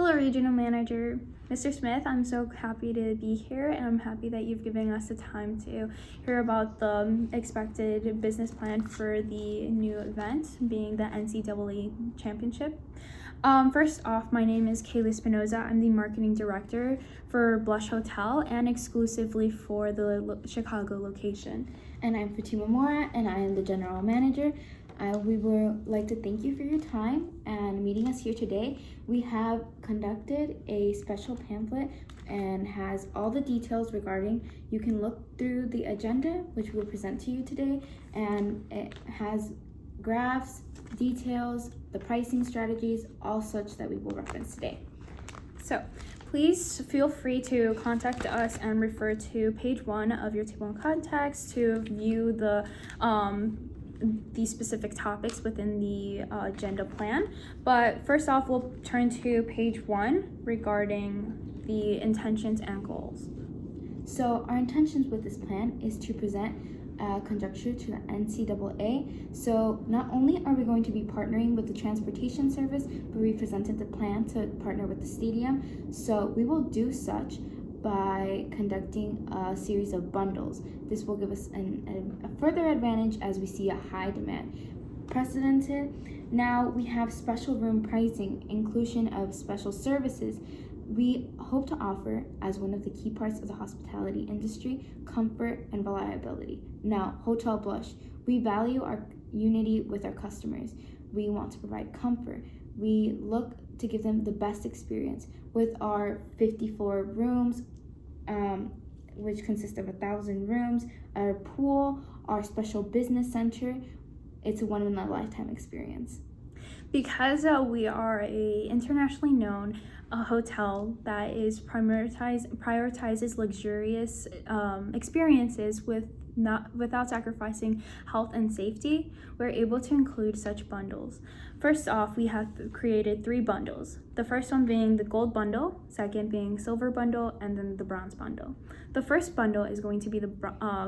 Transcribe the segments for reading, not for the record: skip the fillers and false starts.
Hello, Regional Manager. Mr. Smith, I'm so happy to be here, and I'm happy that you've given us the time to hear about the expected business plan for the new event, being the NCAA Championship. First off, my name is Kaely Espinoza. I'm the Marketing Director for Blush Hotel and exclusively for the Chicago location. And I'm Fatima Mora, and I am the General Manager. We would like to thank you for your time and meeting us here today. We have conducted a special pamphlet and has all the details regarding. You can look through the agenda, which we'll present to you today, and it has graphs, details, the pricing strategies, all such that we will reference today. So please feel free to contact us and refer to page 1 of your table of contacts to view the specific topics within the agenda plan. But first off, we'll turn to page 1 regarding the intentions and goals. So our intentions with this plan is to present conjecture to the NCAA. So not only are we going to be partnering with the transportation service, but we presented the plan to partner with the stadium. So we will do such by conducting a series of bundles. This will give us a further advantage as we see a high demand. Precedented. Now we have special room pricing, inclusion of special services. We hope to offer, as one of the key parts of the hospitality industry, comfort and reliability. Now, Hotel Blush, we value our unity with our customers. We want to provide comfort. We look to give them the best experience with our 54 rooms, which consist of 1,000 rooms, our pool, our special business center. It's a one-in-a-lifetime experience. Because we are a internationally known hotel that is prioritizes luxurious experiences without sacrificing health and safety, we're able to include such bundles. First off, we have created 3 bundles. The first one being the gold bundle, second being silver bundle, and then the bronze bundle. The first bundle is going to be the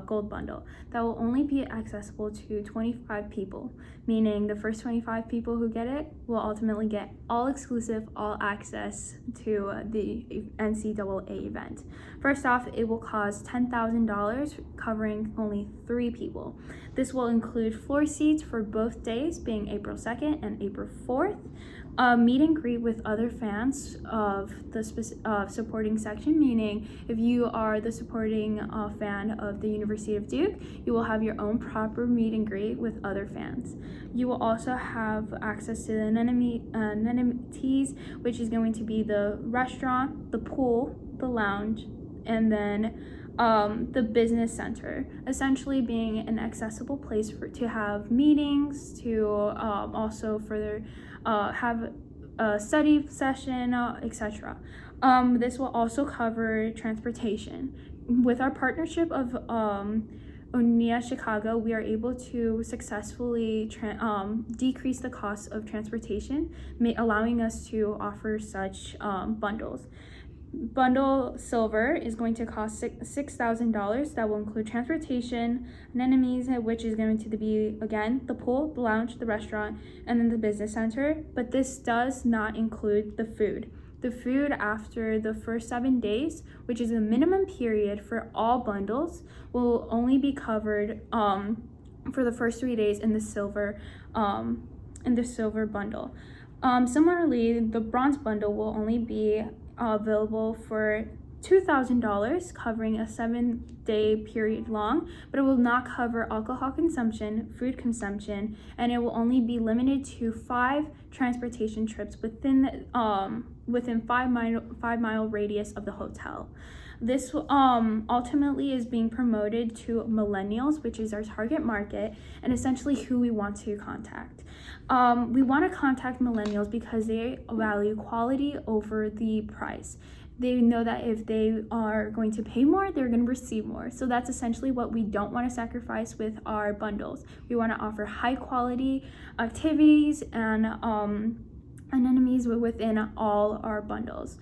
gold bundle that will only be accessible to 25 people, meaning the first 25 people who get it will ultimately get all exclusive, all access to the NCAA event. First off, it will cost $10,000, covering only 3 people. This will include floor seats for both days, being April 2nd and April 4th. Meet and greet with other fans of the supporting section, meaning if you are the supporting fan of the University of Duke, you will have your own proper meet and greet with other fans. You will also have access to the amenities, which is going to be the restaurant, the pool, the lounge, and then the business center, essentially being an accessible place to have meetings, to also further have a study session, etc. This will also cover transportation. With our partnership of Onia Chicago, we are able to successfully decrease the cost of transportation, allowing us to offer such bundles. Bundle silver is going to cost $6,000. That will include transportation, anemones, which is going to be, again, the pool, the lounge, the restaurant, and then the business center. But this does not include the food. The food after the first 7 days, which is a minimum period for all bundles, will only be covered for the first 3 days in the silver bundle. Similarly, the bronze bundle will only be available for $2,000, covering a 7-day period long, but it will not cover alcohol consumption, food consumption, and it will only be limited to 5 transportation trips within 5-mile radius of the hotel. This ultimately is being promoted to millennials, which is our target market, and essentially who we want to contact. We want to contact millennials because they value quality over the price. They know that if they are going to pay more, they're going to receive more. So that's essentially what we don't want to sacrifice with our bundles. We want to offer high quality activities and anemones within all our bundles.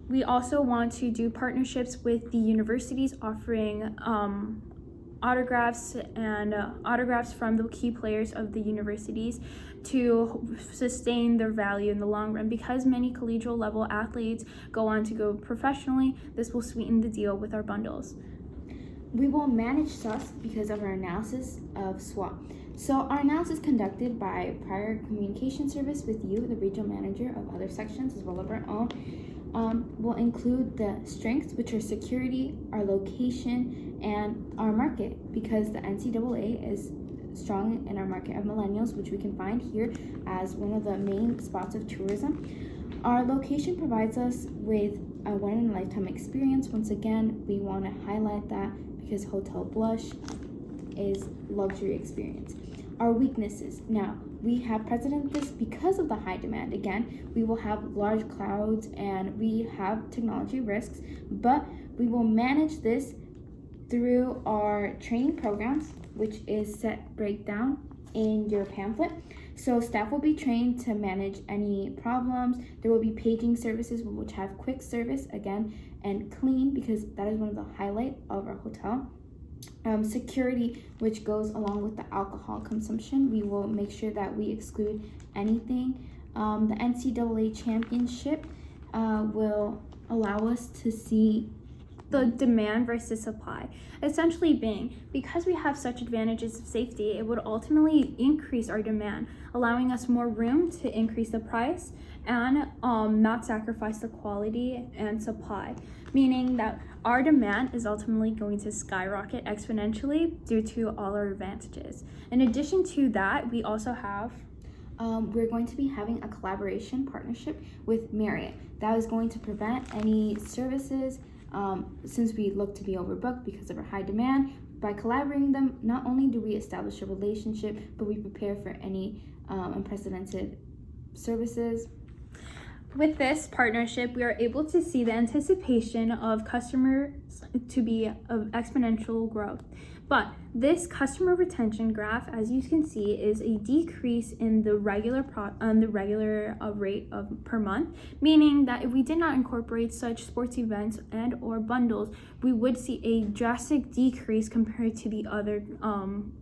We also want to do partnerships with the universities offering autographs and autographs from the key players of the universities to sustain their value in the long run. Because many collegial level athletes go on to go professionally, this will sweeten the deal with our bundles. We will manage SUS because of our analysis of SWOT. So our analysis conducted by prior communication service with you, the regional manager of other sections as well as our own, will include the strengths, which are security, our location, and our market, because the NCAA is strong in our market of millennials, which we can find here as one of the main spots of tourism. Our location provides us with a one-in-a-lifetime experience. Once again, we want to highlight that because Hotel Blush is luxury experience. Our weaknesses. Now, we have precedent this because of the high demand. Again, we will have large crowds and we have technology risks, but we will manage this through our training programs, which is set breakdown in your pamphlet. So staff will be trained to manage any problems. There will be paging services which have quick service again and clean, because that is one of the highlight of our hotel. Security, which goes along with the alcohol consumption. We will make sure that we exclude anything. The NCAA championship will allow us to see the demand versus supply, essentially being, because we have such advantages of safety, it would ultimately increase our demand, allowing us more room to increase the price and not sacrifice the quality and supply, meaning that our demand is ultimately going to skyrocket exponentially due to all our advantages. In addition to that, we also have we're going to be having a collaboration partnership with Marriott. That is going to prevent any services since we look to be overbooked because of our high demand. By collaborating them, not only do we establish a relationship, but we prepare for any unprecedented services. With this partnership, we are able to see the anticipation of customers to be of exponential growth. But this customer retention graph, as you can see, is a decrease in the regular rate of per month, meaning that if we did not incorporate such sports events and or bundles, we would see a drastic decrease compared to the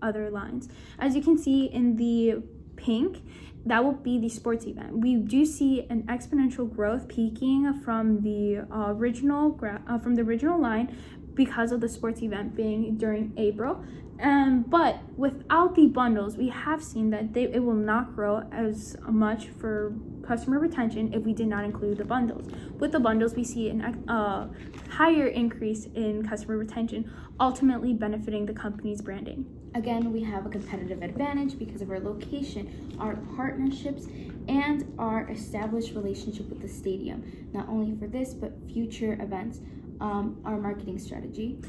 other lines. As you can see in the pink, that will be the sports event. We do see an exponential growth peaking from the original line because of the sports event being during April. But without the bundles, we have seen that it will not grow as much for customer retention if we did not include the bundles. With the bundles, we see a higher increase in customer retention, ultimately benefiting the company's branding. Again, we have a competitive advantage because of our location, our partnerships, and our established relationship with the stadium. Not only for this, but future events. Our marketing strategy.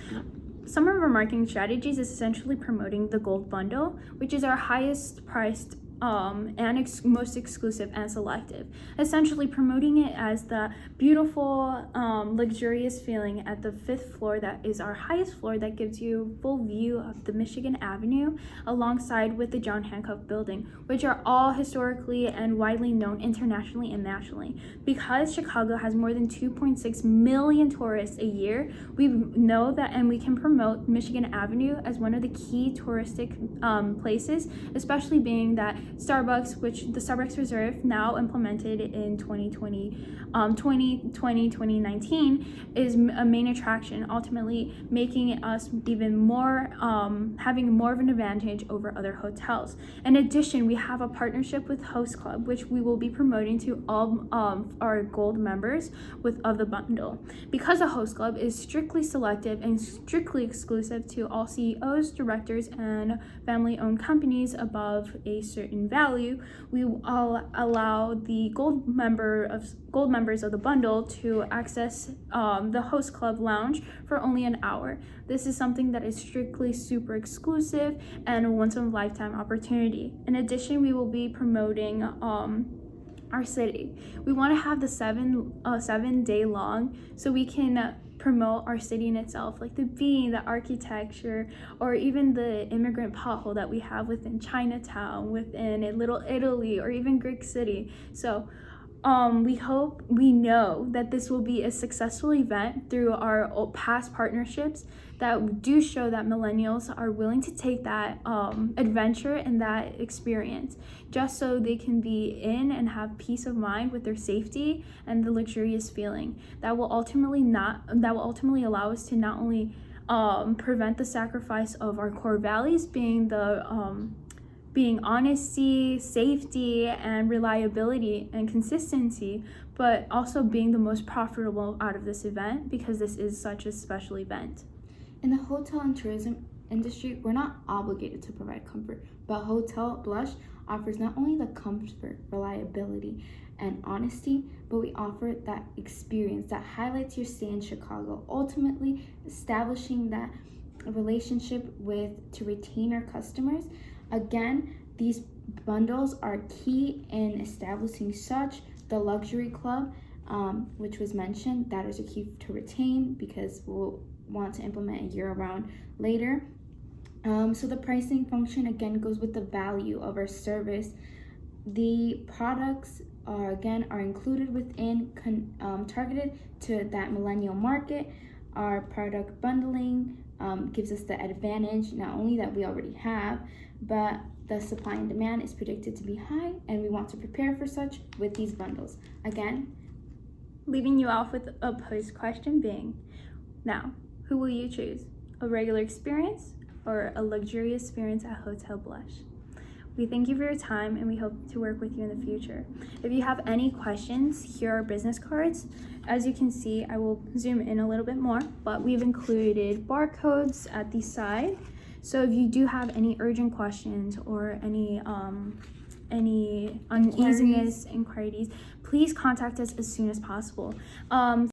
Some of our marketing strategies is essentially promoting the gold bundle, which is our highest priced and most exclusive and selective, essentially promoting it as the beautiful luxurious feeling at the 5th floor that is our highest floor, that gives you full view of the Michigan Avenue alongside with the John Hancock building, which are all historically and widely known internationally and nationally. Because Chicago has more than 2.6 million tourists a year, we know that, and we can promote Michigan Avenue as one of the key touristic places, especially being that Starbucks, which the Starbucks Reserve, now implemented in 2019, is a main attraction, ultimately making us even more, having more of an advantage over other hotels. In addition, we have a partnership with Host Club, which we will be promoting to all our gold members of the bundle. Because the Host Club is strictly selective and strictly exclusive to all CEOs, directors, and family-owned companies above a certain value, we all allow the gold members of the bundle to access the Host Club lounge for only an hour. This is something that is strictly super exclusive and a once-in-a-lifetime opportunity. In addition, we will be promoting our city. We want to have the 7-day long so we can promote our city in itself, like the being, the architecture, or even the immigrant pothole that we have within Chinatown, within Little Italy, or even Greek City. So we know that this will be a successful event through our past partnerships that do show that millennials are willing to take that adventure and that experience just so they can be in and have peace of mind with their safety and the luxurious feeling that will ultimately allow us to not only prevent the sacrifice of our core values being honesty, safety, and reliability and consistency, but also being the most profitable out of this event because this is such a special event. In the hotel and tourism industry, we're not obligated to provide comfort, but Hotel Blush offers not only the comfort, reliability, and honesty, but we offer that experience that highlights your stay in Chicago, ultimately establishing that relationship to retain our customers. Again, these bundles are key in establishing such the luxury club, which was mentioned. That is a key to retain because we'll want to implement a year-round later. So the pricing function again goes with the value of our service. The products are included within targeted to that millennial market. Our product bundling gives us the advantage not only that we already have, but the supply and demand is predicted to be high, and we want to prepare for such with these bundles. Again, leaving you off with a post question being, now, who will you choose? A regular experience or a luxurious experience at Hotel Blush? We thank you for your time and we hope to work with you in the future. If you have any questions, here are business cards. As you can see, I will zoom in a little bit more, but we've included barcodes at the side. So if you do have any urgent questions or any uneasiness, inquiries, please contact us as soon as possible.